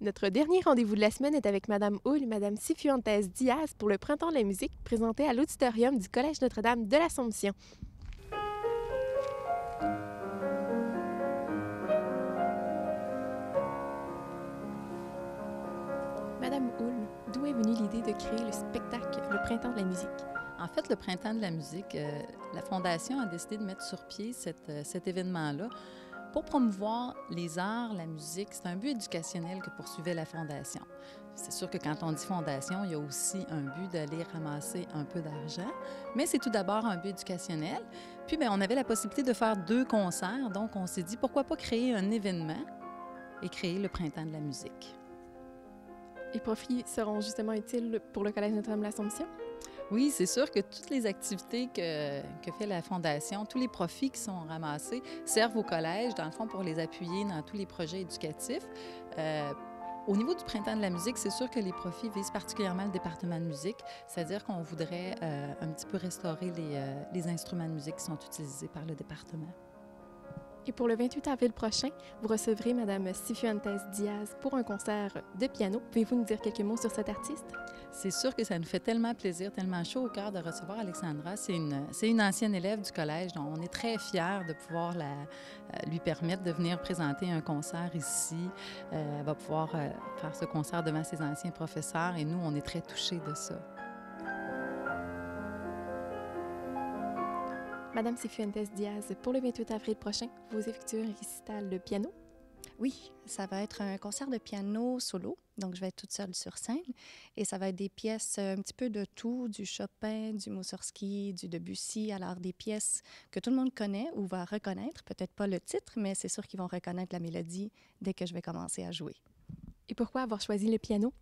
Notre dernier rendez-vous de la semaine est avec Madame Hull et Madame Cifuentes Diaz pour le Printemps de la musique présenté à l'auditorium du Collège Notre-Dame de l'Assomption. Madame Hull, d'où est venue l'idée de créer le spectacle Le Printemps de la musique? En fait, le Printemps de la musique, la Fondation a décidé de mettre sur pied cet événement-là pour promouvoir les arts, la musique. C'est un but éducationnel que poursuivait la Fondation. C'est sûr que quand on dit Fondation, il y a aussi un but d'aller ramasser un peu d'argent, mais c'est tout d'abord un but éducationnel. Puis, bien, on avait la possibilité de faire 2 concerts, donc on s'est dit pourquoi pas créer un événement et créer le Printemps de la musique. Les profits seront justement utiles pour le Collège Notre-Dame de l'Assomption? Oui, c'est sûr que toutes les activités que fait la Fondation, tous les profits qui sont ramassés servent au collège, dans le fond, pour les appuyer dans tous les projets éducatifs. Au niveau du Printemps de la musique, c'est sûr que les profits visent particulièrement le département de musique, c'est-à-dire qu'on voudrait un petit peu restaurer les instruments de musique qui sont utilisés par le département. Et pour le 28 avril prochain, vous recevrez Madame Cifuentes Diaz pour un concert de piano. Pouvez-vous nous dire quelques mots sur cet artiste? C'est sûr que ça nous fait tellement plaisir, tellement chaud au cœur de recevoir Alexandra. C'est une ancienne élève du collège, donc on est très fiers de pouvoir lui permettre de venir présenter un concert ici. Elle va pouvoir faire ce concert devant ses anciens professeurs et nous, on est très touchés de ça. Madame Cifuentes Diaz, pour le 28 avril prochain, vous effectuez un récital de piano. Oui, ça va être un concert de piano solo, donc je vais être toute seule sur scène et ça va être des pièces un petit peu de tout, du Chopin, du Moussorgsky, du Debussy, alors des pièces que tout le monde connaît ou va reconnaître, peut-être pas le titre, mais c'est sûr qu'ils vont reconnaître la mélodie dès que je vais commencer à jouer. Et pourquoi avoir choisi le piano?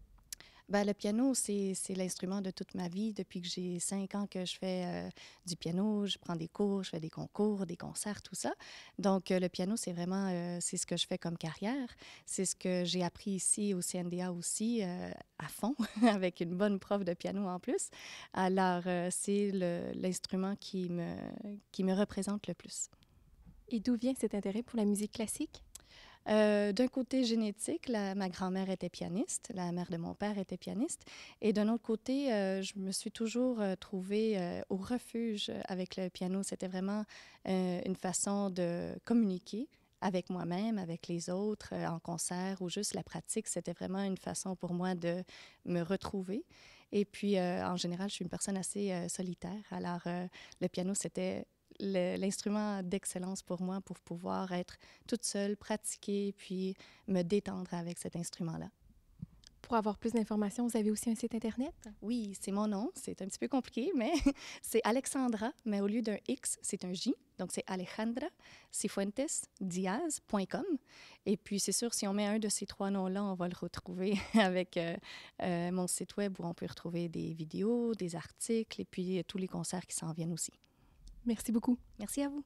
Bien, le piano, c'est l'instrument de toute ma vie. Depuis que j'ai 5 ans que je fais du piano, je prends des cours, je fais des concours, des concerts, tout ça. Donc, le piano, c'est vraiment c'est ce que je fais comme carrière. C'est ce que j'ai appris ici au CNDA aussi à fond, avec une bonne prof de piano en plus. Alors, c'est l'instrument qui me représente le plus. Et d'où vient cet intérêt pour la musique classique? D'un côté génétique, ma grand-mère était pianiste, la mère de mon père était pianiste. Et d'un autre côté, je me suis toujours trouvée au refuge avec le piano. C'était vraiment une façon de communiquer avec moi-même, avec les autres, en concert ou juste la pratique. C'était vraiment une façon pour moi de me retrouver. Et puis, en général, je suis une personne assez solitaire. Alors, le piano, c'était l'instrument d'excellence pour moi pour pouvoir être toute seule, pratiquer, puis me détendre avec cet instrument-là. Pour avoir plus d'informations, vous avez aussi un site Internet? Oui, c'est mon nom. C'est un petit peu compliqué, mais c'est Alexandra, mais au lieu d'un X, c'est un J. Donc, c'est Alejandra Cifuentes Diaz.com. Et puis, c'est sûr, si on met un de ces 3 noms-là, on va le retrouver avec mon site web où on peut retrouver des vidéos, des articles et puis tous les concerts qui s'en viennent aussi. Merci beaucoup. Merci à vous.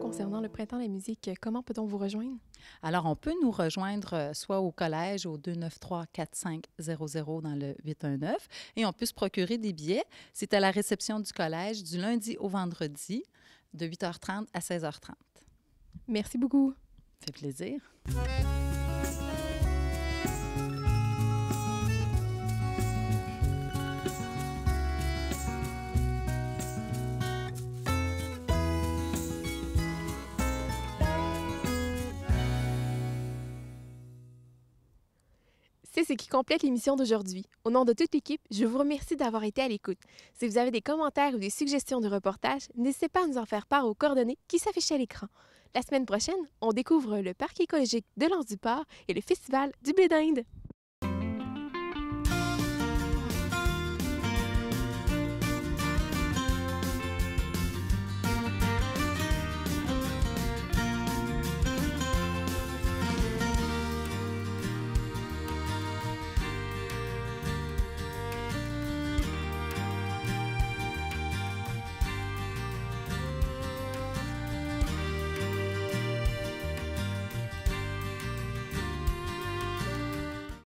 Concernant le Printemps de la musique, comment peut-on vous rejoindre? Alors, on peut nous rejoindre soit au collège au 293-4500 dans le 819 et on peut se procurer des billets. C'est à la réception du collège du lundi au vendredi de 8h30 à 16h30. Merci beaucoup. Ça fait plaisir. C'est ce qui complète l'émission d'aujourd'hui. Au nom de toute l'équipe, je vous remercie d'avoir été à l'écoute. Si vous avez des commentaires ou des suggestions de reportage, n'hésitez pas à nous en faire part aux coordonnées qui s'affichent à l'écran. La semaine prochaine, on découvre le parc écologique de l'Anse-du-Port et le festival du Blé d'Inde.